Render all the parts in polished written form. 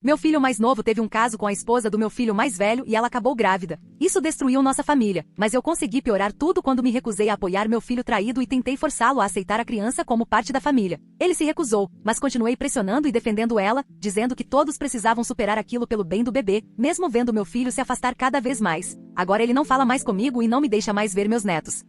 Meu filho mais novo teve um caso com a esposa do meu filho mais velho e ela acabou grávida. Isso destruiu nossa família, mas eu consegui piorar tudo quando me recusei a apoiar meu filho traído e tentei forçá-lo a aceitar a criança como parte da família. Ele se recusou, mas continuei pressionando e defendendo ela, dizendo que todos precisavam superar aquilo pelo bem do bebê, mesmo vendo meu filho se afastar cada vez mais. Agora ele não fala mais comigo e não me deixa mais ver meus netos.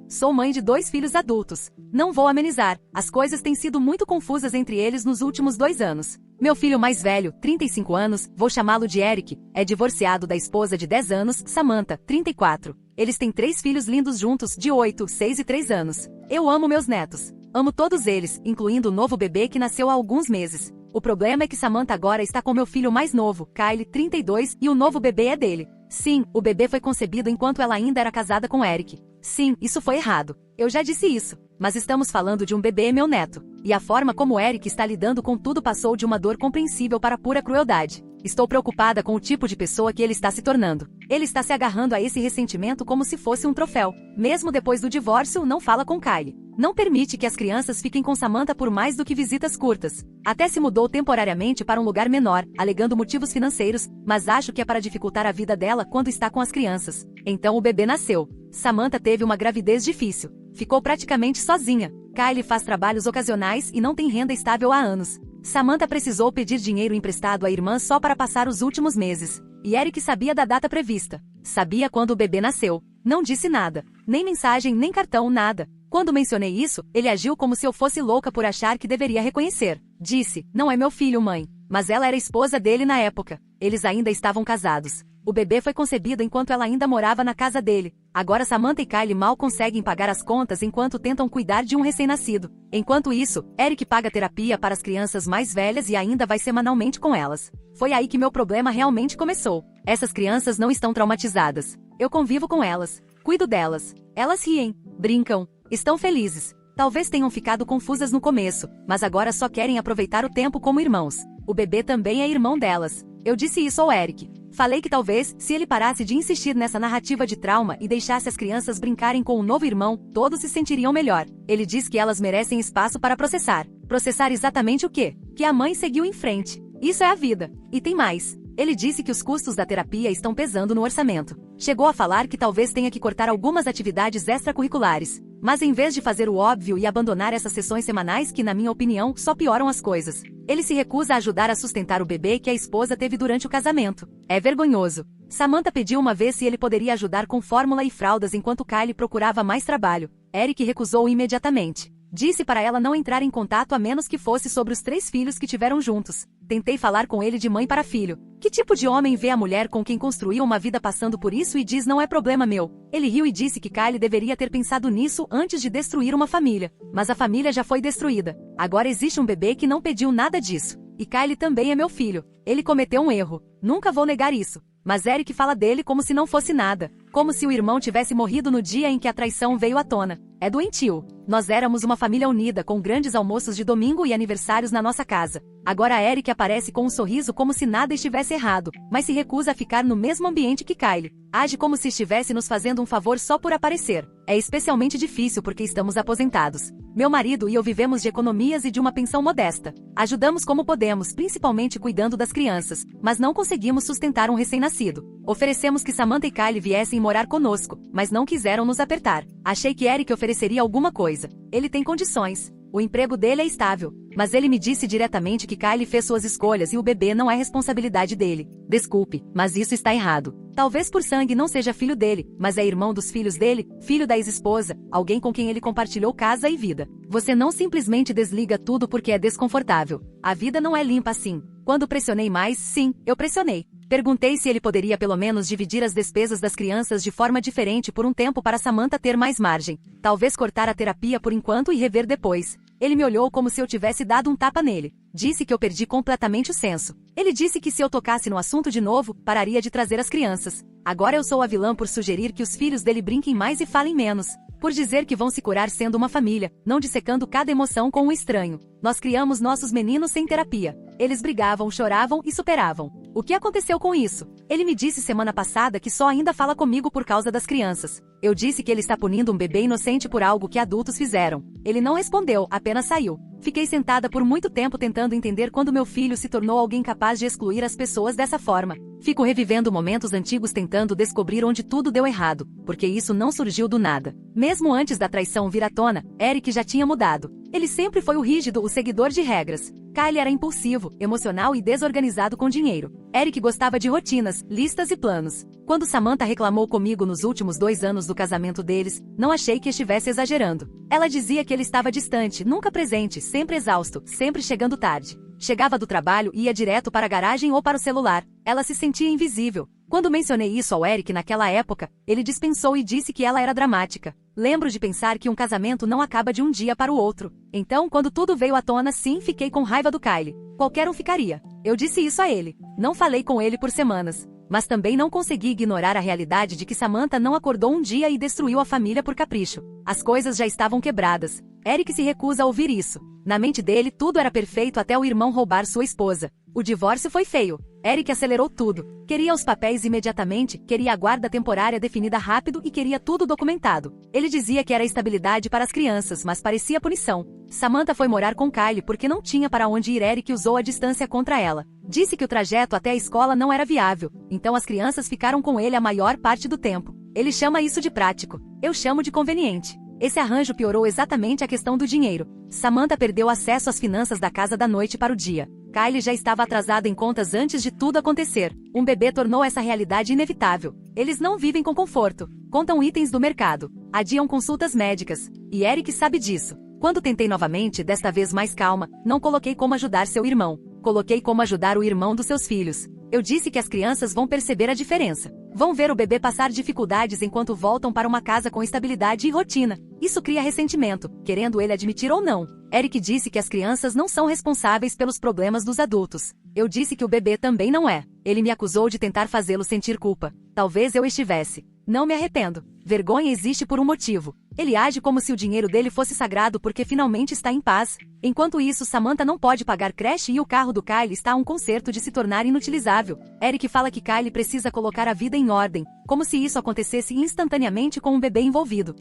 Sou mãe de 2 filhos adultos. Não vou amenizar, as coisas têm sido muito confusas entre eles nos últimos 2 anos. Meu filho mais velho, 35 anos, vou chamá-lo de Eric, é divorciado da esposa de 10 anos, Samantha, 34. Eles têm 3 filhos lindos juntos, de 8, 6 e 3 anos. Eu amo meus netos. Amo todos eles, incluindo o novo bebê que nasceu há alguns meses. O problema é que Samantha agora está com meu filho mais novo, Kyle, 32, e o novo bebê é dele. Sim, o bebê foi concebido enquanto ela ainda era casada com Eric. Sim, isso foi errado. Eu já disse isso. Mas estamos falando de um bebê, meu neto. E a forma como Eric está lidando com tudo passou de uma dor compreensível para pura crueldade. Estou preocupada com o tipo de pessoa que ele está se tornando. Ele está se agarrando a esse ressentimento como se fosse um troféu. Mesmo depois do divórcio, não fala com Kyle. Não permite que as crianças fiquem com Samantha por mais do que visitas curtas. Até se mudou temporariamente para um lugar menor, alegando motivos financeiros, mas acho que é para dificultar a vida dela quando está com as crianças. Então o bebê nasceu. Samantha teve uma gravidez difícil. Ficou praticamente sozinha. Kyle faz trabalhos ocasionais e não tem renda estável há anos. Samantha precisou pedir dinheiro emprestado à irmã só para passar os últimos meses. E Eric sabia da data prevista. Sabia quando o bebê nasceu. Não disse nada. Nem mensagem, nem cartão, nada. Quando mencionei isso, ele agiu como se eu fosse louca por achar que deveria reconhecer. Disse, não é meu filho, mãe. Mas ela era esposa dele na época. Eles ainda estavam casados. O bebê foi concebido enquanto ela ainda morava na casa dele. Agora Samantha e Kyle mal conseguem pagar as contas enquanto tentam cuidar de um recém-nascido. Enquanto isso, Eric paga terapia para as crianças mais velhas e ainda vai semanalmente com elas. Foi aí que meu problema realmente começou. Essas crianças não estão traumatizadas. Eu convivo com elas. Cuido delas. Elas riem, brincam, estão felizes. Talvez tenham ficado confusas no começo, mas agora só querem aproveitar o tempo como irmãos. O bebê também é irmão delas. Eu disse isso ao Eric. Falei que talvez, se ele parasse de insistir nessa narrativa de trauma e deixasse as crianças brincarem com o novo irmão, todos se sentiriam melhor. Ele diz que elas merecem espaço para processar. Processar exatamente o quê? Que a mãe seguiu em frente. Isso é a vida. E tem mais. Ele disse que os custos da terapia estão pesando no orçamento. Chegou a falar que talvez tenha que cortar algumas atividades extracurriculares. Mas em vez de fazer o óbvio e abandonar essas sessões semanais que, na minha opinião, só pioram as coisas, ele se recusa a ajudar a sustentar o bebê que a esposa teve durante o casamento. É vergonhoso. Samantha pediu uma vez se ele poderia ajudar com fórmula e fraldas enquanto Kyle procurava mais trabalho. Eric recusou imediatamente. Disse para ela não entrar em contato a menos que fosse sobre os 3 filhos que tiveram juntos. Tentei falar com ele de mãe para filho. Que tipo de homem vê a mulher com quem construiu uma vida passando por isso e diz não é problema meu? Ele riu e disse que Kyle deveria ter pensado nisso antes de destruir uma família. Mas a família já foi destruída. Agora existe um bebê que não pediu nada disso. E Kyle também é meu filho. Ele cometeu um erro. Nunca vou negar isso. Mas Eric fala dele como se não fosse nada. Como se o irmão tivesse morrido no dia em que a traição veio à tona. É doentio. Nós éramos uma família unida com grandes almoços de domingo e aniversários na nossa casa. Agora Eric aparece com um sorriso como se nada estivesse errado, mas se recusa a ficar no mesmo ambiente que Kyle. Age como se estivesse nos fazendo um favor só por aparecer. É especialmente difícil porque estamos aposentados. Meu marido e eu vivemos de economias e de uma pensão modesta. Ajudamos como podemos, principalmente cuidando das crianças, mas não conseguimos sustentar um recém-nascido. Oferecemos que Samantha e Kyle viessem morar conosco, mas não quiseram nos apertar. Achei que Eric ofereceria alguma coisa. Ele tem condições. O emprego dele é estável. Mas ele me disse diretamente que Kyle fez suas escolhas e o bebê não é responsabilidade dele. Desculpe, mas isso está errado. Talvez por sangue não seja filho dele, mas é irmão dos filhos dele, filho da ex-esposa, alguém com quem ele compartilhou casa e vida. Você não simplesmente desliga tudo porque é desconfortável. A vida não é limpa assim. Quando pressionei mais, sim, eu pressionei. Perguntei se ele poderia pelo menos dividir as despesas das crianças de forma diferente por um tempo para Samantha ter mais margem. Talvez cortar a terapia por enquanto e rever depois. Ele me olhou como se eu tivesse dado um tapa nele. Disse que eu perdi completamente o senso. Ele disse que se eu tocasse no assunto de novo, pararia de trazer as crianças. Agora eu sou a vilã por sugerir que os filhos dele brinquem mais e falem menos. Por dizer que vão se curar sendo uma família, não dissecando cada emoção com um estranho. Nós criamos nossos meninos sem terapia. Eles brigavam, choravam e superavam. O que aconteceu com isso? Ele me disse semana passada que só ainda fala comigo por causa das crianças. Eu disse que ele está punindo um bebê inocente por algo que adultos fizeram. Ele não respondeu, apenas saiu. Fiquei sentada por muito tempo tentando entender quando meu filho se tornou alguém capaz de excluir as pessoas dessa forma. Fico revivendo momentos antigos tentando descobrir onde tudo deu errado, porque isso não surgiu do nada. Mesmo antes da traição vir à tona, Eric já tinha mudado. Ele sempre foi o rígido, o seguidor de regras. Kyle era impulsivo, emocional e desorganizado com dinheiro. Eric gostava de rotinas, listas e planos. Quando Samantha reclamou comigo nos últimos 2 anos do casamento deles, não achei que estivesse exagerando. Ela dizia que ele estava distante, nunca presente, sempre exausto, sempre chegando tarde. Chegava do trabalho e ia direto para a garagem ou para o celular. Ela se sentia invisível. Quando mencionei isso ao Eric naquela época, ele dispensou e disse que ela era dramática. Lembro de pensar que um casamento não acaba de um dia para o outro. Então, quando tudo veio à tona, sim, fiquei com raiva do Kyle. Qualquer um ficaria. Eu disse isso a ele. Não falei com ele por semanas. Mas também não consegui ignorar a realidade de que Samantha não acordou um dia e destruiu a família por capricho. As coisas já estavam quebradas. Eric se recusa a ouvir isso. Na mente dele, tudo era perfeito até o irmão roubar sua esposa. O divórcio foi feio. Eric acelerou tudo. Queria os papéis imediatamente, queria a guarda temporária definida rápido e queria tudo documentado. Ele dizia que era estabilidade para as crianças, mas parecia punição. Samantha foi morar com Kyle porque não tinha para onde ir. Eric usou a distância contra ela. Disse que o trajeto até a escola não era viável, então as crianças ficaram com ele a maior parte do tempo. Ele chama isso de prático. Eu chamo de conveniente. Esse arranjo piorou exatamente a questão do dinheiro. Samantha perdeu acesso às finanças da casa da noite para o dia. Kyle já estava atrasado em contas antes de tudo acontecer. Um bebê tornou essa realidade inevitável. Eles não vivem com conforto. Contam itens do mercado. Adiam consultas médicas. E Eric sabe disso. Quando tentei novamente, desta vez mais calma, não coloquei como ajudar seu irmão. Coloquei como ajudar o irmão dos seus filhos. Eu disse que as crianças vão perceber a diferença. Vão ver o bebê passar dificuldades enquanto voltam para uma casa com estabilidade e rotina. Isso cria ressentimento, querendo ele admitir ou não. Eric disse que as crianças não são responsáveis pelos problemas dos adultos. Eu disse que o bebê também não é. Ele me acusou de tentar fazê-lo sentir culpa. Talvez eu estivesse. Não me arrependo. Vergonha existe por um motivo. Ele age como se o dinheiro dele fosse sagrado porque finalmente está em paz. Enquanto isso, Samantha não pode pagar creche e o carro do Kyle está a um concerto de se tornar inutilizável. Eric fala que Kyle precisa colocar a vida em ordem, como se isso acontecesse instantaneamente com um bebê envolvido.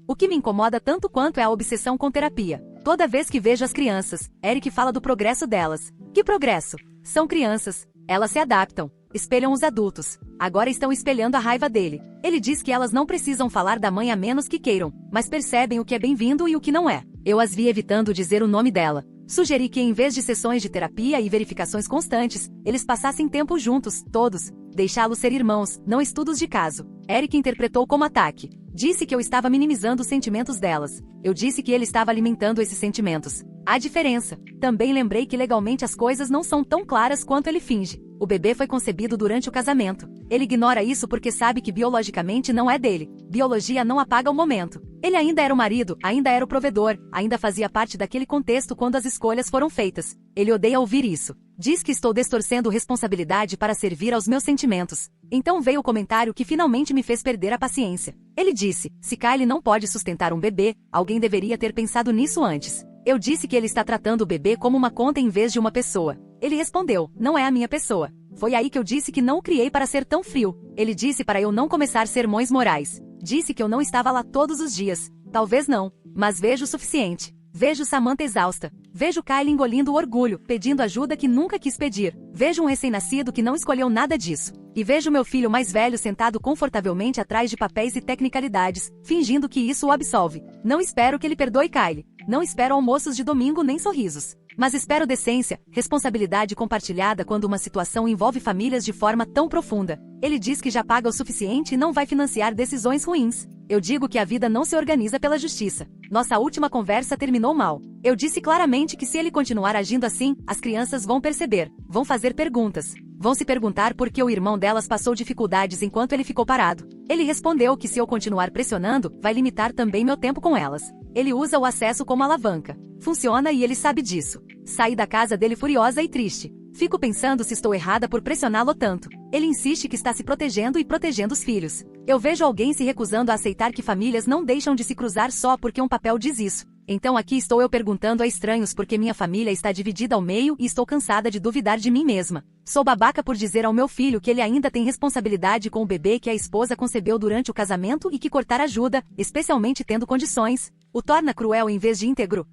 O que me incomoda tanto quanto é a obsessão com terapia. Toda vez que vejo as crianças, Eric fala do progresso delas. Que progresso? São crianças. Elas se adaptam. Espelham os adultos. Agora estão espelhando a raiva dele. Ele diz que elas não precisam falar da mãe a menos que queiram, mas percebem o que é bem-vindo e o que não é. Eu as vi evitando dizer o nome dela. Sugeri que em vez de sessões de terapia e verificações constantes, eles passassem tempo juntos, todos. Deixá-los ser irmãos, não estudos de caso. Eric interpretou como ataque. Disse que eu estava minimizando os sentimentos delas. Eu disse que ele estava alimentando esses sentimentos. Há diferença. Também lembrei que legalmente as coisas não são tão claras quanto ele finge. O bebê foi concebido durante o casamento. Ele ignora isso porque sabe que biologicamente não é dele. Biologia não apaga o momento. Ele ainda era o marido, ainda era o provedor, ainda fazia parte daquele contexto quando as escolhas foram feitas. Ele odeia ouvir isso. Diz que estou distorcendo responsabilidade para servir aos meus sentimentos. Então veio o comentário que finalmente me fez perder a paciência. Ele disse, se Kyle não pode sustentar um bebê, alguém deveria ter pensado nisso antes. Eu disse que ele está tratando o bebê como uma conta em vez de uma pessoa. Ele respondeu, não é a minha pessoa. Foi aí que eu disse que não o criei para ser tão frio. Ele disse para eu não começar sermões morais. Disse que eu não estava lá todos os dias. Talvez não, mas vejo o suficiente. Vejo Samantha exausta. Vejo Kyle engolindo o orgulho, pedindo ajuda que nunca quis pedir. Vejo um recém-nascido que não escolheu nada disso. E vejo meu filho mais velho sentado confortavelmente atrás de papéis e tecnicalidades, fingindo que isso o absolve. Não espero que ele perdoe Kyle. Não espero almoços de domingo nem sorrisos. Mas espero decência, responsabilidade compartilhada quando uma situação envolve famílias de forma tão profunda. Ele diz que já paga o suficiente e não vai financiar decisões ruins. Eu digo que a vida não se organiza pela justiça. Nossa última conversa terminou mal. Eu disse claramente que se ele continuar agindo assim, as crianças vão perceber, vão fazer perguntas. Vão se perguntar por que o irmão delas passou dificuldades enquanto ele ficou parado. Ele respondeu que se eu continuar pressionando, vai limitar também meu tempo com elas. Ele usa o acesso como alavanca. Funciona e ele sabe disso. Saí da casa dele furiosa e triste. Fico pensando se estou errada por pressioná-lo tanto. Ele insiste que está se protegendo e protegendo os filhos. Eu vejo alguém se recusando a aceitar que famílias não deixam de se cruzar só porque um papel diz isso. Então aqui estou eu perguntando a estranhos porque minha família está dividida ao meio e estou cansada de duvidar de mim mesma. Sou babaca por dizer ao meu filho que ele ainda tem responsabilidade com o bebê que a esposa concebeu durante o casamento e que cortar ajuda, especialmente tendo condições, o torna cruel em vez de íntegro.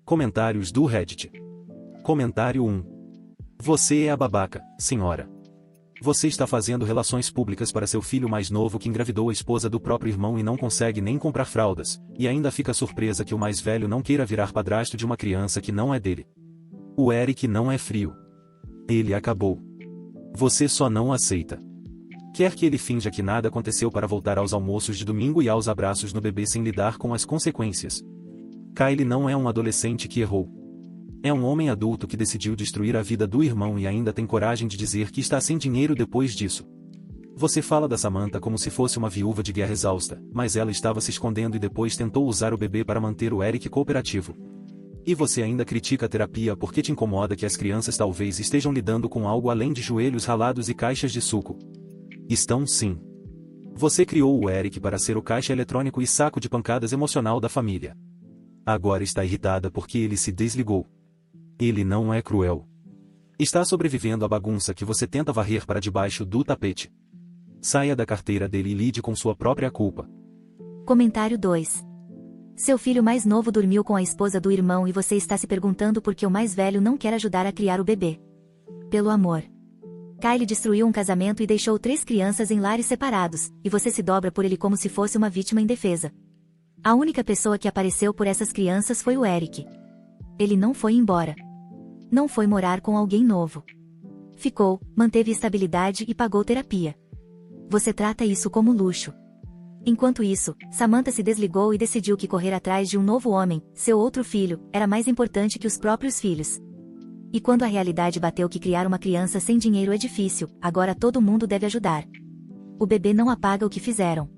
Comentários do Reddit. Comentário 1. Você é a babaca, senhora. Você está fazendo relações públicas para seu filho mais novo que engravidou a esposa do próprio irmão e não consegue nem comprar fraldas, e ainda fica surpresa que o mais velho não queira virar padrasto de uma criança que não é dele. O Eric não é frio. Ele acabou. Você só não aceita. Quer que ele finja que nada aconteceu para voltar aos almoços de domingo e aos abraços no bebê sem lidar com as consequências. Kyle não é um adolescente que errou. É um homem adulto que decidiu destruir a vida do irmão e ainda tem coragem de dizer que está sem dinheiro depois disso. Você fala da Samantha como se fosse uma viúva de guerra exausta, mas ela estava se escondendo e depois tentou usar o bebê para manter o Eric cooperativo. E você ainda critica a terapia porque te incomoda que as crianças talvez estejam lidando com algo além de joelhos ralados e caixas de suco. Estão sim. Você criou o Eric para ser o caixa eletrônico e saco de pancadas emocional da família. Agora está irritada porque ele se desligou. Ele não é cruel. Está sobrevivendo à bagunça que você tenta varrer para debaixo do tapete. Saia da carteira dele e lide com sua própria culpa. Comentário 2. Seu filho mais novo dormiu com a esposa do irmão e você está se perguntando por que o mais velho não quer ajudar a criar o bebê. Pelo amor. Kyle destruiu um casamento e deixou 3 crianças em lares separados, e você se dobra por ele como se fosse uma vítima indefesa. A única pessoa que apareceu por essas crianças foi o Eric. Ele não foi embora. Não foi morar com alguém novo. Ficou, manteve estabilidade e pagou terapia. Você trata isso como luxo. Enquanto isso, Samantha se desligou e decidiu que correr atrás de um novo homem, seu outro filho, era mais importante que os próprios filhos. E quando a realidade bateu que criar uma criança sem dinheiro é difícil, agora todo mundo deve ajudar. O bebê não apaga o que fizeram.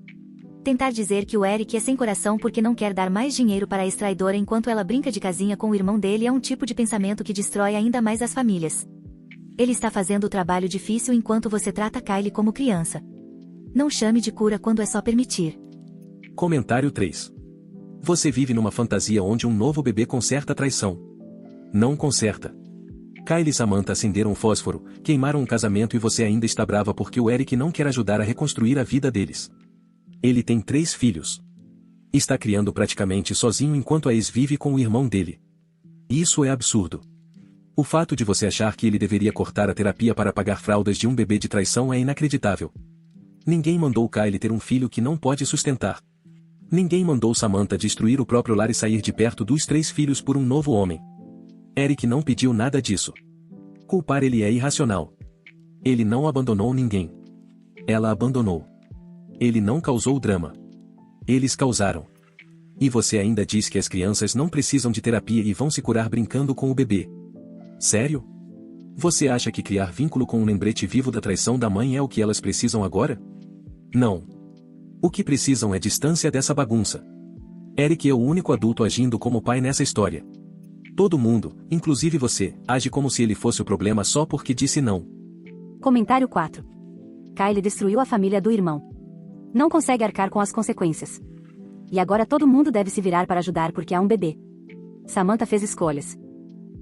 Tentar dizer que o Eric é sem coração porque não quer dar mais dinheiro para a ex-traidora enquanto ela brinca de casinha com o irmão dele é um tipo de pensamento que destrói ainda mais as famílias. Ele está fazendo o trabalho difícil enquanto você trata Kyle como criança. Não chame de cura quando é só permitir. Comentário 3. Você vive numa fantasia onde um novo bebê conserta a traição. Não conserta. Kyle e Samantha acenderam um fósforo, queimaram um casamento e você ainda está brava porque o Eric não quer ajudar a reconstruir a vida deles. Ele tem 3 filhos. Está criando praticamente sozinho enquanto a ex vive com o irmão dele. Isso é absurdo. O fato de você achar que ele deveria cortar a terapia para pagar fraldas de um bebê de traição é inacreditável. Ninguém mandou Kyle ter um filho que não pode sustentar. Ninguém mandou Samantha destruir o próprio lar e sair de perto dos 3 filhos por um novo homem. Eric não pediu nada disso. Culpar ele é irracional. Ele não abandonou ninguém. Ela abandonou. Ele não causou drama. Eles causaram. E você ainda diz que as crianças não precisam de terapia e vão se curar brincando com o bebê. Sério? Você acha que criar vínculo com um lembrete vivo da traição da mãe é o que elas precisam agora? Não. O que precisam é distância dessa bagunça. Eric é o único adulto agindo como pai nessa história. Todo mundo, inclusive você, age como se ele fosse o problema só porque disse não. Comentário 4. Kyle destruiu a família do irmão. Não consegue arcar com as consequências. E agora todo mundo deve se virar para ajudar porque há um bebê. Samantha fez escolhas.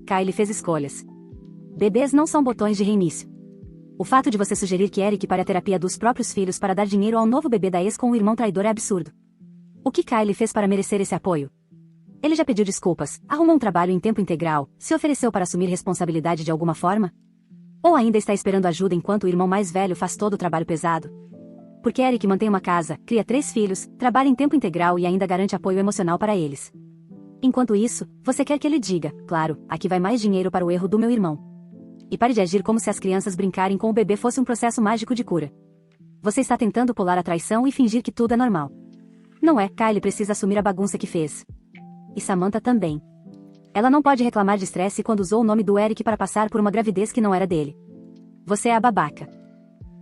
Kyle fez escolhas. Bebês não são botões de reinício. O fato de você sugerir que Eric pare a terapia dos próprios filhos para dar dinheiro ao novo bebê da ex com o irmão traidor é absurdo. O que Kyle fez para merecer esse apoio? Ele já pediu desculpas, arrumou um trabalho em tempo integral, se ofereceu para assumir responsabilidade de alguma forma? Ou ainda está esperando ajuda enquanto o irmão mais velho faz todo o trabalho pesado? Porque Eric mantém uma casa, cria 3 filhos, trabalha em tempo integral e ainda garante apoio emocional para eles. Enquanto isso, você quer que ele diga, claro, aqui vai mais dinheiro para o erro do meu irmão. E pare de agir como se as crianças brincarem com o bebê fosse um processo mágico de cura. Você está tentando pular a traição e fingir que tudo é normal. Não é, Kyle precisa assumir a bagunça que fez. E Samantha também. Ela não pode reclamar de estresse quando usou o nome do Eric para passar por uma gravidez que não era dele. Você é a babaca.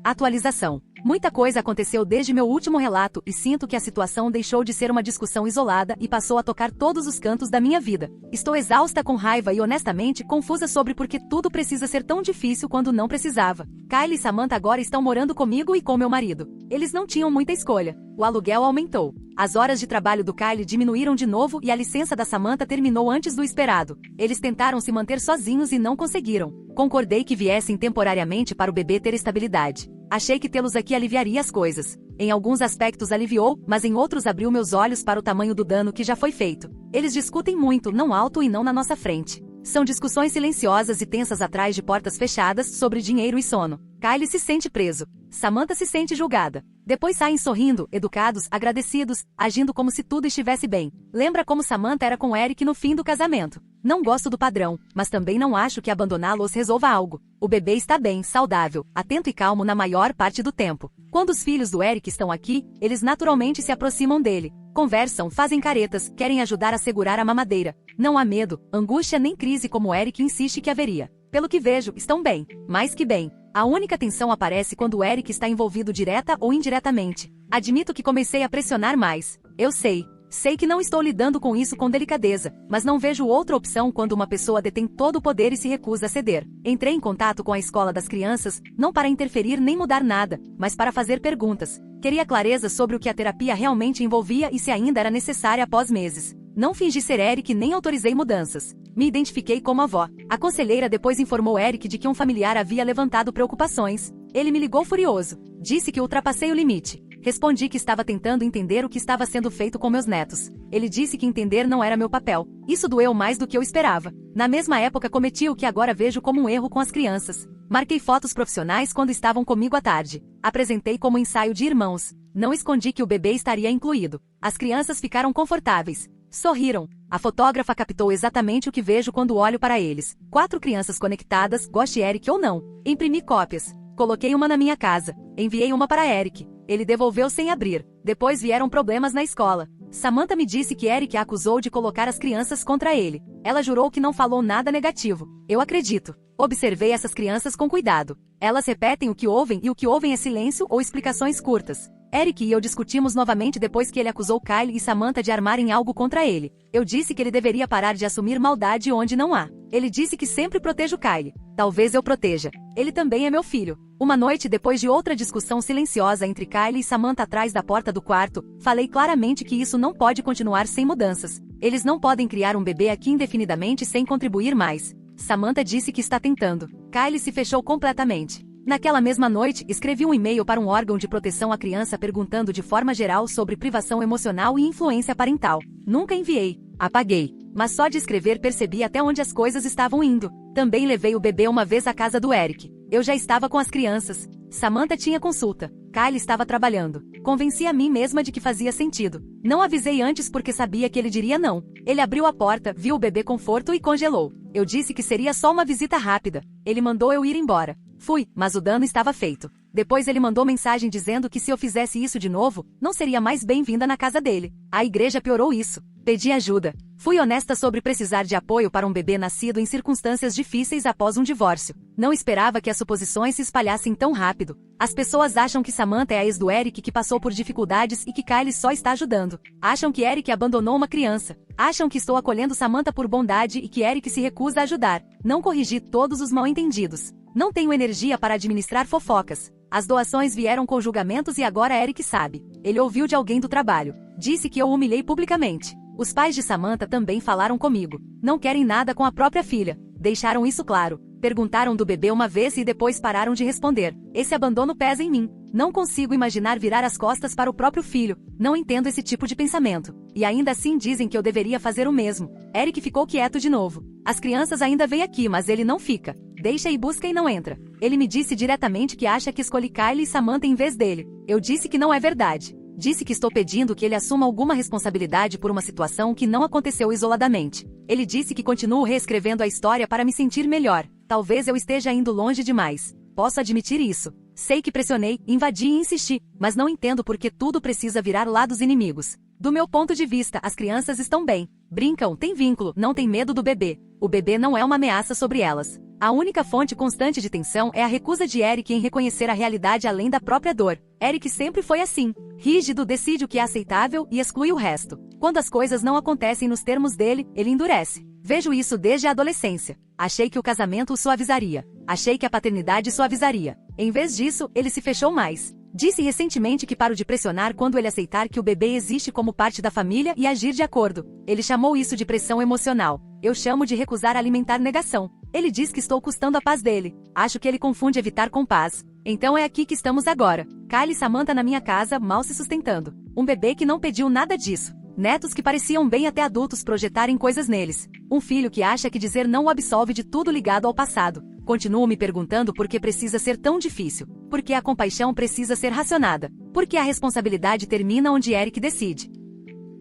Atualização. Muita coisa aconteceu desde meu último relato e sinto que a situação deixou de ser uma discussão isolada e passou a tocar todos os cantos da minha vida. Estou exausta com raiva e honestamente confusa sobre por que tudo precisa ser tão difícil quando não precisava. Kyle e Samantha agora estão morando comigo e com meu marido. Eles não tinham muita escolha. O aluguel aumentou. As horas de trabalho do Kyle diminuíram de novo e a licença da Samantha terminou antes do esperado. Eles tentaram se manter sozinhos e não conseguiram. Concordei que viessem temporariamente para o bebê ter estabilidade. Achei que tê-los aqui aliviaria as coisas. Em alguns aspectos aliviou, mas em outros abriu meus olhos para o tamanho do dano que já foi feito. Eles discutem muito, não alto e não na nossa frente. São discussões silenciosas e tensas atrás de portas fechadas sobre dinheiro e sono. Kyle se sente preso. Samantha se sente julgada. Depois saem sorrindo, educados, agradecidos, agindo como se tudo estivesse bem. Lembra como Samantha era com Eric no fim do casamento. Não gosto do padrão, mas também não acho que abandoná-los resolva algo. O bebê está bem, saudável, atento e calmo na maior parte do tempo. Quando os filhos do Eric estão aqui, eles naturalmente se aproximam dele. Conversam, fazem caretas, querem ajudar a segurar a mamadeira. Não há medo, angústia nem crise como Eric insiste que haveria. Pelo que vejo, estão bem. Mais que bem. A única tensão aparece quando o Eric está envolvido direta ou indiretamente. Admito que comecei a pressionar mais. Eu sei. Sei que não estou lidando com isso com delicadeza, mas não vejo outra opção quando uma pessoa detém todo o poder e se recusa a ceder. Entrei em contato com a escola das crianças, não para interferir nem mudar nada, mas para fazer perguntas. Queria clareza sobre o que a terapia realmente envolvia e se ainda era necessária após meses. Não fingi ser Eric nem autorizei mudanças. Me identifiquei como avó. A conselheira depois informou Eric de que um familiar havia levantado preocupações. Ele me ligou furioso. Disse que ultrapassei o limite. Respondi que estava tentando entender o que estava sendo feito com meus netos. Ele disse que entender não era meu papel. Isso doeu mais do que eu esperava. Na mesma época cometi o que agora vejo como um erro com as crianças. Marquei fotos profissionais quando estavam comigo à tarde. Apresentei como ensaio de irmãos. Não escondi que o bebê estaria incluído. As crianças ficaram confortáveis. Sorriram. A fotógrafa captou exatamente o que vejo quando olho para eles. 4 crianças conectadas, goste Eric ou não. Imprimi cópias. Coloquei uma na minha casa. Enviei uma para Eric. Ele devolveu sem abrir. Depois vieram problemas na escola. Samantha me disse que Eric a acusou de colocar as crianças contra ele. Ela jurou que não falou nada negativo. Eu acredito. Observei essas crianças com cuidado. Elas repetem o que ouvem e o que ouvem é silêncio ou explicações curtas. Eric e eu discutimos novamente depois que ele acusou Kyle e Samantha de armarem algo contra ele. Eu disse que ele deveria parar de assumir maldade onde não há. Ele disse que sempre protejo Kyle. Talvez eu proteja. Ele também é meu filho. Uma noite depois de outra discussão silenciosa entre Kyle e Samantha atrás da porta do quarto, falei claramente que isso não pode continuar sem mudanças. Eles não podem criar um bebê aqui indefinidamente sem contribuir mais. Samantha disse que está tentando. Kyle se fechou completamente. Naquela mesma noite, escrevi um e-mail para um órgão de proteção à criança perguntando de forma geral sobre privação emocional e influência parental. Nunca enviei. Apaguei. Mas só de escrever percebi até onde as coisas estavam indo. Também levei o bebê uma vez à casa do Eric. Eu já estava com as crianças. Samantha tinha consulta. Kyle estava trabalhando. Convenci a mim mesma de que fazia sentido. Não avisei antes porque sabia que ele diria não. Ele abriu a porta, viu o bebê conforto e congelou. Eu disse que seria só uma visita rápida. Ele mandou eu ir embora. Fui, mas o dano estava feito. Depois ele mandou mensagem dizendo que se eu fizesse isso de novo, não seria mais bem-vinda na casa dele. A igreja piorou isso. Pedi ajuda. Fui honesta sobre precisar de apoio para um bebê nascido em circunstâncias difíceis após um divórcio. Não esperava que as suposições se espalhassem tão rápido. As pessoas acham que Samantha é a ex do Eric que passou por dificuldades e que Kyle só está ajudando. Acham que Eric abandonou uma criança. Acham que estou acolhendo Samantha por bondade e que Eric se recusa a ajudar. Não corrigi todos os mal-entendidos. Não tenho energia para administrar fofocas. As doações vieram com julgamentos e agora Eric sabe. Ele ouviu de alguém do trabalho. Disse que eu o humilhei publicamente. Os pais de Samantha também falaram comigo. Não querem nada com a própria filha. Deixaram isso claro. Perguntaram do bebê uma vez e depois pararam de responder. Esse abandono pesa em mim. Não consigo imaginar virar as costas para o próprio filho. Não entendo esse tipo de pensamento. E ainda assim dizem que eu deveria fazer o mesmo. Eric ficou quieto de novo. As crianças ainda vêm aqui, mas ele não fica. Deixa e busca e não entra. Ele me disse diretamente que acha que escolhi Kyle e Samantha em vez dele. Eu disse que não é verdade. Disse que estou pedindo que ele assuma alguma responsabilidade por uma situação que não aconteceu isoladamente. Ele disse que continuo reescrevendo a história para me sentir melhor. Talvez eu esteja indo longe demais. Posso admitir isso. Sei que pressionei, invadi e insisti, mas não entendo por que tudo precisa virar lados inimigos. Do meu ponto de vista, as crianças estão bem. Brincam, têm vínculo, não têm medo do bebê. O bebê não é uma ameaça sobre elas. A única fonte constante de tensão é a recusa de Eric em reconhecer a realidade além da própria dor. Eric sempre foi assim. Rígido, decide o que é aceitável e exclui o resto. Quando as coisas não acontecem nos termos dele, ele endurece. Vejo isso desde a adolescência. Achei que o casamento o suavizaria. Achei que a paternidade suavizaria. Em vez disso, ele se fechou mais. Disse recentemente que paro de pressionar quando ele aceitar que o bebê existe como parte da família e agir de acordo. Ele chamou isso de pressão emocional. Eu chamo de recusar alimentar negação. Ele diz que estou custando a paz dele. Acho que ele confunde evitar com paz. Então é aqui que estamos agora. Kyle e Samantha na minha casa, mal se sustentando. Um bebê que não pediu nada disso. Netos que pareciam bem até adultos projetarem coisas neles. Um filho que acha que dizer não o absolve de tudo ligado ao passado. Continuo me perguntando por que precisa ser tão difícil. Por que a compaixão precisa ser racionada. Por que a responsabilidade termina onde Eric decide.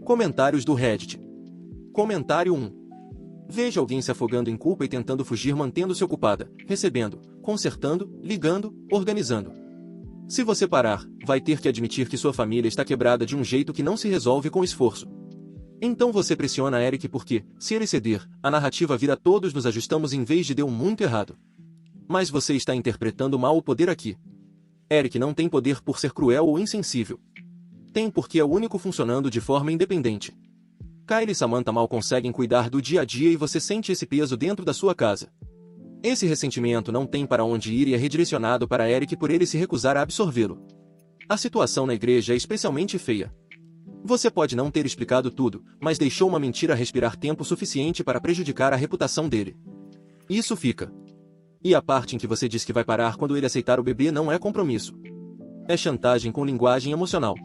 Comentários do Reddit. Comentário 1. Veja alguém se afogando em culpa e tentando fugir mantendo-se ocupada, recebendo, consertando, ligando, organizando. Se você parar, vai ter que admitir que sua família está quebrada de um jeito que não se resolve com esforço. Então você pressiona Eric porque, se ele ceder, a narrativa vira todos nos ajustamos em vez de deu muito errado. Mas você está interpretando mal o poder aqui. Eric não tem poder por ser cruel ou insensível. Tem porque é o único funcionando de forma independente. Kyle e Samantha mal conseguem cuidar do dia a dia e você sente esse peso dentro da sua casa. Esse ressentimento não tem para onde ir e é redirecionado para Eric por ele se recusar a absorvê-lo. A situação na igreja é especialmente feia. Você pode não ter explicado tudo, mas deixou uma mentira respirar tempo suficiente para prejudicar a reputação dele. Isso fica. E a parte em que você diz que vai parar quando ele aceitar o bebê não é compromisso. É chantagem com linguagem emocional.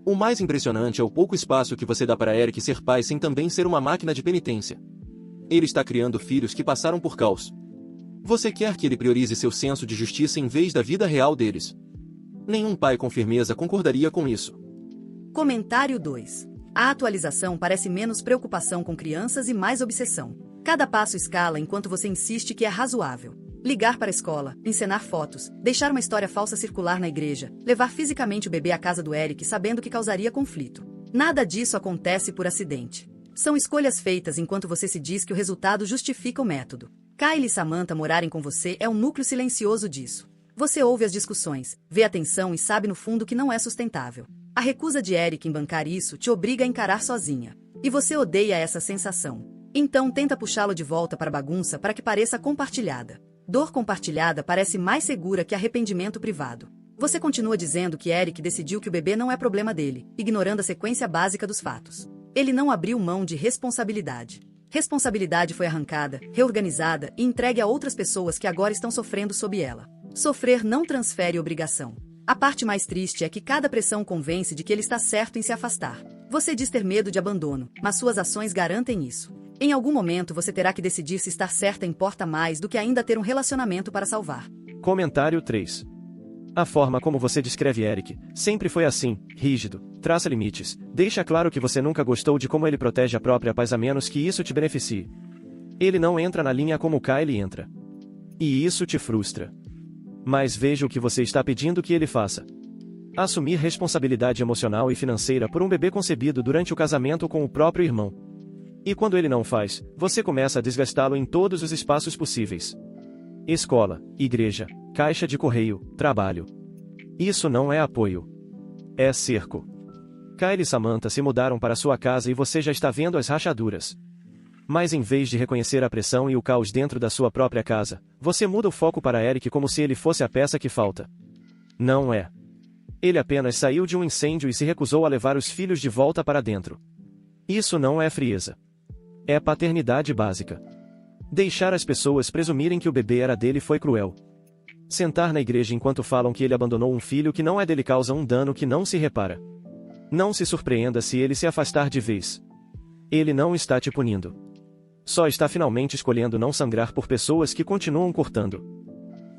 O mais impressionante é o pouco espaço que você dá para Eric ser pai sem também ser uma máquina de penitência. Ele está criando filhos que passaram por caos. Você quer que ele priorize seu senso de justiça em vez da vida real deles. Nenhum pai com firmeza concordaria com isso. Comentário 2. A atualização parece menos preocupação com crianças e mais obsessão. Cada passo escala enquanto você insiste que é razoável. Ligar para a escola, encenar fotos, deixar uma história falsa circular na igreja, levar fisicamente o bebê à casa do Eric sabendo que causaria conflito. Nada disso acontece por acidente. São escolhas feitas enquanto você se diz que o resultado justifica o método. Kyle e Samantha morarem com você é um núcleo silencioso disso. Você ouve as discussões, vê a tensão e sabe no fundo que não é sustentável. A recusa de Eric em bancar isso te obriga a encarar sozinha. E você odeia essa sensação. Então tenta puxá-lo de volta para a bagunça para que pareça compartilhada. Dor compartilhada parece mais segura que arrependimento privado. Você continua dizendo que Eric decidiu que o bebê não é problema dele, ignorando a sequência básica dos fatos. Ele não abriu mão de responsabilidade. Responsabilidade foi arrancada, reorganizada e entregue a outras pessoas que agora estão sofrendo sob ela. Sofrer não transfere obrigação. A parte mais triste é que cada pressão convence de que ele está certo em se afastar. Você diz ter medo de abandono, mas suas ações garantem isso. Em algum momento você terá que decidir se estar certa importa mais do que ainda ter um relacionamento para salvar. Comentário 3. A forma como você descreve Eric sempre foi assim, rígido, traça limites, deixa claro que você nunca gostou de como ele protege a própria paz a menos que isso te beneficie. Ele não entra na linha como Kyle entra. E isso te frustra. Mas veja o que você está pedindo que ele faça. Assumir responsabilidade emocional e financeira por um bebê concebido durante o casamento com o próprio irmão. E quando ele não faz, você começa a desgastá-lo em todos os espaços possíveis. Escola, igreja, caixa de correio, trabalho. Isso não é apoio. É cerco. Kyle e Samantha se mudaram para sua casa e você já está vendo as rachaduras. Mas em vez de reconhecer a pressão e o caos dentro da sua própria casa, você muda o foco para Eric como se ele fosse a peça que falta. Não é. Ele apenas saiu de um incêndio e se recusou a levar os filhos de volta para dentro. Isso não é frieza. É paternidade básica. Deixar as pessoas presumirem que o bebê era dele foi cruel. Sentar na igreja enquanto falam que ele abandonou um filho que não é dele causa um dano que não se repara. Não se surpreenda se ele se afastar de vez. Ele não está te punindo. Só está finalmente escolhendo não sangrar por pessoas que continuam cortando.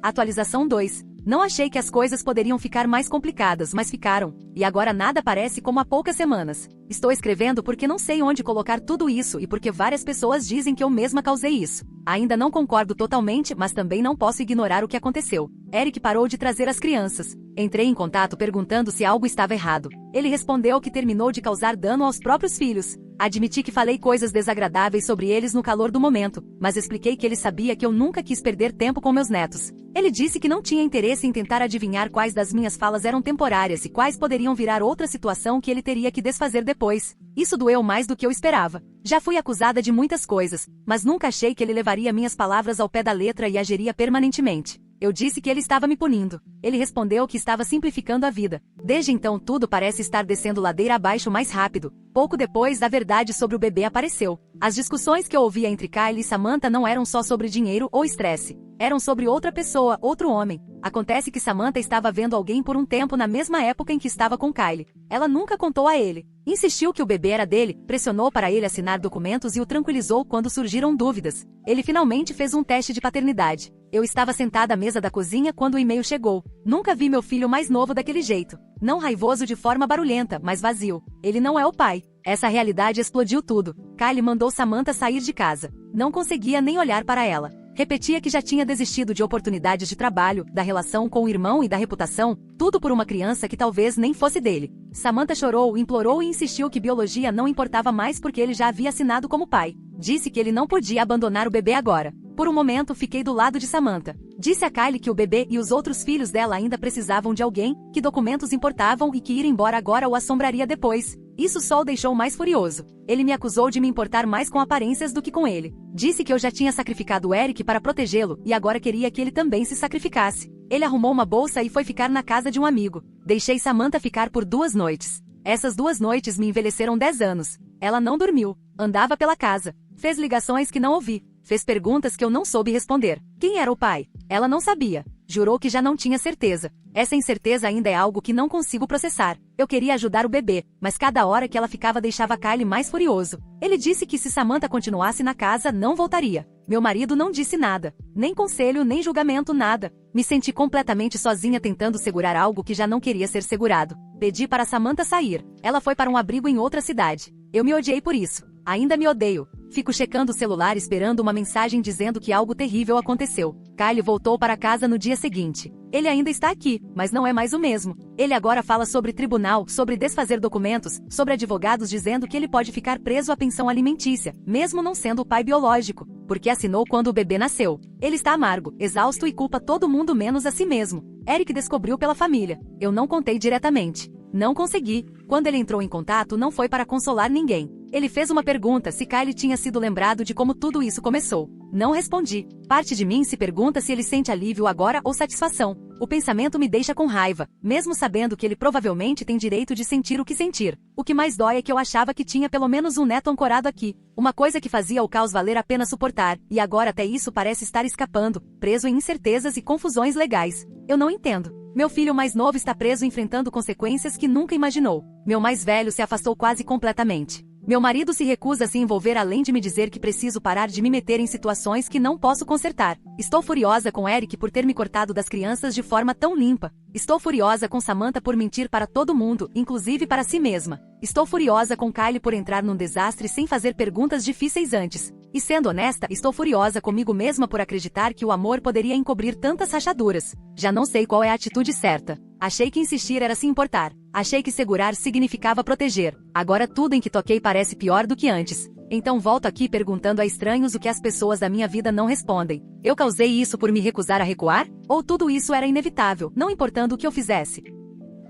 Atualização 2. Não achei que as coisas poderiam ficar mais complicadas, mas ficaram. E agora nada parece como há poucas semanas. Estou escrevendo porque não sei onde colocar tudo isso e porque várias pessoas dizem que eu mesma causei isso. Ainda não concordo totalmente, mas também não posso ignorar o que aconteceu. Eric parou de trazer as crianças. Entrei em contato perguntando se algo estava errado. Ele respondeu que terminou de causar dano aos próprios filhos. Admiti que falei coisas desagradáveis sobre eles no calor do momento, mas expliquei que ele sabia que eu nunca quis perder tempo com meus netos. Ele disse que não tinha interesse em tentar adivinhar quais das minhas falas eram temporárias e quais poderiam virar outra situação que ele teria que desfazer depois. Isso doeu mais do que eu esperava. Já fui acusada de muitas coisas, mas nunca achei que ele levaria minhas palavras ao pé da letra e agiria permanentemente. Eu disse que ele estava me punindo. Ele respondeu que estava simplificando a vida. Desde então tudo parece estar descendo ladeira abaixo mais rápido. Pouco depois, a verdade sobre o bebê apareceu. As discussões que eu ouvia entre Kylie e Samantha não eram só sobre dinheiro ou estresse. Eram sobre outra pessoa, outro homem. Acontece que Samantha estava vendo alguém por um tempo na mesma época em que estava com Kylie. Ela nunca contou a ele. Insistiu que o bebê era dele, pressionou para ele assinar documentos e o tranquilizou quando surgiram dúvidas. Ele finalmente fez um teste de paternidade. Eu estava sentada à mesa da cozinha quando o e-mail chegou. Nunca vi meu filho mais novo daquele jeito. Não raivoso de forma barulhenta, mas vazio. Ele não é o pai. Essa realidade explodiu tudo. Kylie mandou Samantha sair de casa. Não conseguia nem olhar para ela. Repetia que já tinha desistido de oportunidades de trabalho, da relação com o irmão e da reputação, tudo por uma criança que talvez nem fosse dele. Samantha chorou, implorou e insistiu que biologia não importava mais porque ele já havia assinado como pai. Disse que ele não podia abandonar o bebê agora. Por um momento fiquei do lado de Samantha. Disse a Kylie que o bebê e os outros filhos dela ainda precisavam de alguém, que documentos importavam e que ir embora agora o assombraria depois. Isso só o deixou mais furioso. Ele me acusou de me importar mais com aparências do que com ele. Disse que eu já tinha sacrificado o Eric para protegê-lo e agora queria que ele também se sacrificasse. Ele arrumou uma bolsa e foi ficar na casa de um amigo. Deixei Samantha ficar por 2 noites. Essas 2 noites me envelheceram 10 anos. Ela não dormiu. Andava pela casa. Fez ligações que não ouvi. Fez perguntas que eu não soube responder. Quem era o pai? Ela não sabia. Jurou que já não tinha certeza. Essa incerteza ainda é algo que não consigo processar. Eu queria ajudar o bebê, mas cada hora que ela ficava deixava Kylie mais furioso. Ele disse que se Samantha continuasse na casa, não voltaria. Meu marido não disse nada. Nem conselho, nem julgamento, nada. Me senti completamente sozinha tentando segurar algo que já não queria ser segurado. Pedi para Samantha sair. Ela foi para um abrigo em outra cidade. Eu me odiei por isso. Ainda me odeio. Fico checando o celular esperando uma mensagem dizendo que algo terrível aconteceu. Kylie voltou para casa no dia seguinte. Ele ainda está aqui, mas não é mais o mesmo. Ele agora fala sobre tribunal, sobre desfazer documentos, sobre advogados dizendo que ele pode ficar preso à pensão alimentícia, mesmo não sendo o pai biológico, porque assinou quando o bebê nasceu. Ele está amargo, exausto e culpa todo mundo menos a si mesmo. Eric descobriu pela família. Eu não contei diretamente. Não consegui. Quando ele entrou em contato, não foi para consolar ninguém. Ele fez uma pergunta se Kylie tinha sido lembrado de como tudo isso começou. Não respondi. Parte de mim se pergunta se ele sente alívio agora ou satisfação. O pensamento me deixa com raiva, mesmo sabendo que ele provavelmente tem direito de sentir o que sentir. O que mais dói é que eu achava que tinha pelo menos um neto ancorado aqui. Uma coisa que fazia o caos valer a pena suportar, e agora até isso parece estar escapando, preso em incertezas e confusões legais. Eu não entendo. Meu filho mais novo está preso enfrentando consequências que nunca imaginou. Meu mais velho se afastou quase completamente. Meu marido se recusa a se envolver além de me dizer que preciso parar de me meter em situações que não posso consertar. Estou furiosa com Eric por ter me cortado das crianças de forma tão limpa. Estou furiosa com Samantha por mentir para todo mundo, inclusive para si mesma. Estou furiosa com Kylie por entrar num desastre sem fazer perguntas difíceis antes. E sendo honesta, estou furiosa comigo mesma por acreditar que o amor poderia encobrir tantas rachaduras. Já não sei qual é a atitude certa. Achei que insistir era se importar. Achei que segurar significava proteger. Agora tudo em que toquei parece pior do que antes. Então volto aqui perguntando a estranhos o que as pessoas da minha vida não respondem. Eu causei isso por me recusar a recuar? Ou tudo isso era inevitável, não importando o que eu fizesse?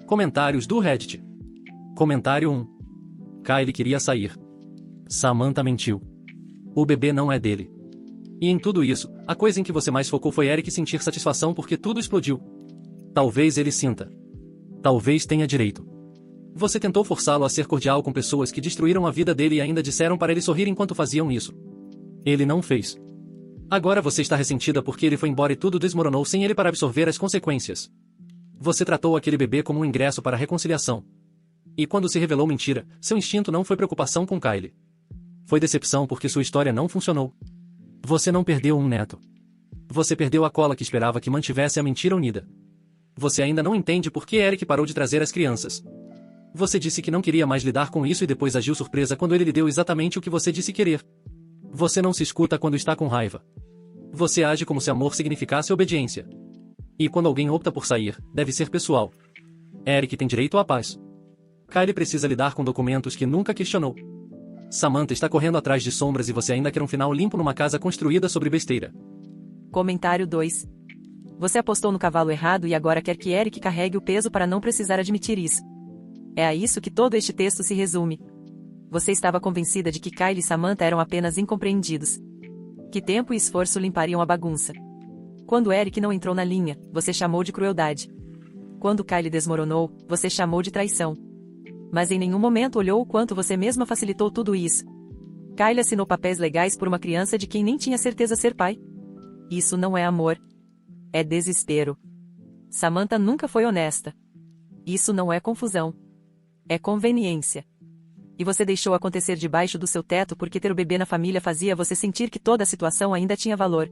Comentários do Reddit. Comentário 1. Kylie queria sair. Samantha mentiu. O bebê não é dele. E em tudo isso, a coisa em que você mais focou foi Eric sentir satisfação porque tudo explodiu. Talvez ele sinta. Talvez tenha direito. Você tentou forçá-lo a ser cordial com pessoas que destruíram a vida dele e ainda disseram para ele sorrir enquanto faziam isso. Ele não fez. Agora você está ressentida porque ele foi embora e tudo desmoronou sem ele para absorver as consequências. Você tratou aquele bebê como um ingresso para a reconciliação. E quando se revelou mentira, seu instinto não foi preocupação com Kylie. Foi decepção porque sua história não funcionou. Você não perdeu um neto. Você perdeu a cola que esperava que mantivesse a mentira unida. Você ainda não entende por que Eric parou de trazer as crianças. Você disse que não queria mais lidar com isso e depois agiu surpresa quando ele lhe deu exatamente o que você disse querer. Você não se escuta quando está com raiva. Você age como se amor significasse obediência. E quando alguém opta por sair, deve ser pessoal. Eric tem direito à paz. Kylie precisa lidar com documentos que nunca questionou. Samantha está correndo atrás de sombras e você ainda quer um final limpo numa casa construída sobre besteira. Comentário 2. Você apostou no cavalo errado e agora quer que Eric carregue o peso para não precisar admitir isso. É a isso que todo este texto se resume. Você estava convencida de que Kylie e Samantha eram apenas incompreendidos. Que tempo e esforço limpariam a bagunça. Quando Eric não entrou na linha, você chamou de crueldade. Quando Kylie desmoronou, você chamou de traição. Mas em nenhum momento olhou o quanto você mesma facilitou tudo isso. Kylie assinou papéis legais por uma criança de quem nem tinha certeza ser pai. Isso não é amor. É desespero. Samantha nunca foi honesta. Isso não é confusão. É conveniência. E você deixou acontecer debaixo do seu teto porque ter o bebê na família fazia você sentir que toda a situação ainda tinha valor.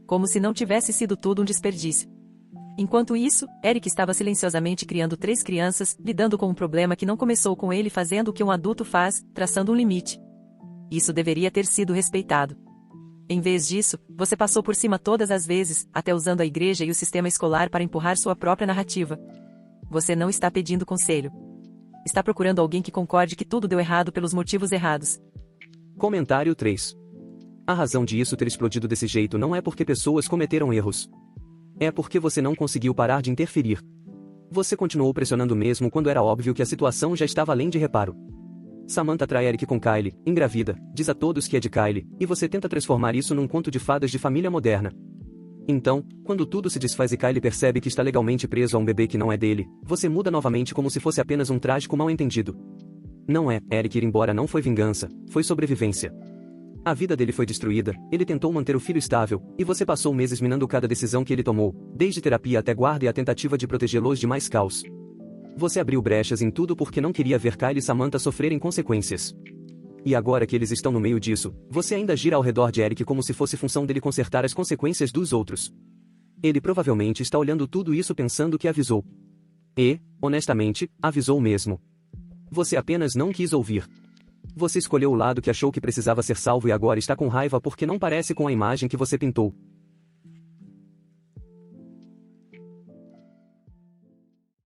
Como se não tivesse sido tudo um desperdício. Enquanto isso, Eric estava silenciosamente criando 3 crianças, lidando com um problema que não começou com ele fazendo o que um adulto faz, traçando um limite. Isso deveria ter sido respeitado. Em vez disso, você passou por cima todas as vezes, até usando a igreja e o sistema escolar para empurrar sua própria narrativa. Você não está pedindo conselho. Está procurando alguém que concorde que tudo deu errado pelos motivos errados. Comentário 3. A razão de isso ter explodido desse jeito não é porque pessoas cometeram erros. É porque você não conseguiu parar de interferir. Você continuou pressionando mesmo quando era óbvio que a situação já estava além de reparo. Samantha trai Eric com Kylie, engravida, diz a todos que é de Kylie, e você tenta transformar isso num conto de fadas de família moderna. Então, quando tudo se desfaz e Kylie percebe que está legalmente preso a um bebê que não é dele, você muda novamente como se fosse apenas um trágico mal-entendido. Não é, Eric ir embora não foi vingança, foi sobrevivência. A vida dele foi destruída, ele tentou manter o filho estável, e você passou meses minando cada decisão que ele tomou, desde terapia até guarda e a tentativa de protegê-los de mais caos. Você abriu brechas em tudo porque não queria ver Kylie e Samantha sofrerem consequências. E agora que eles estão no meio disso, você ainda gira ao redor de Eric como se fosse função dele consertar as consequências dos outros. Ele provavelmente está olhando tudo isso pensando que avisou. E, honestamente, avisou mesmo. Você apenas não quis ouvir. Você escolheu o lado que achou que precisava ser salvo e agora está com raiva porque não parece com a imagem que você pintou.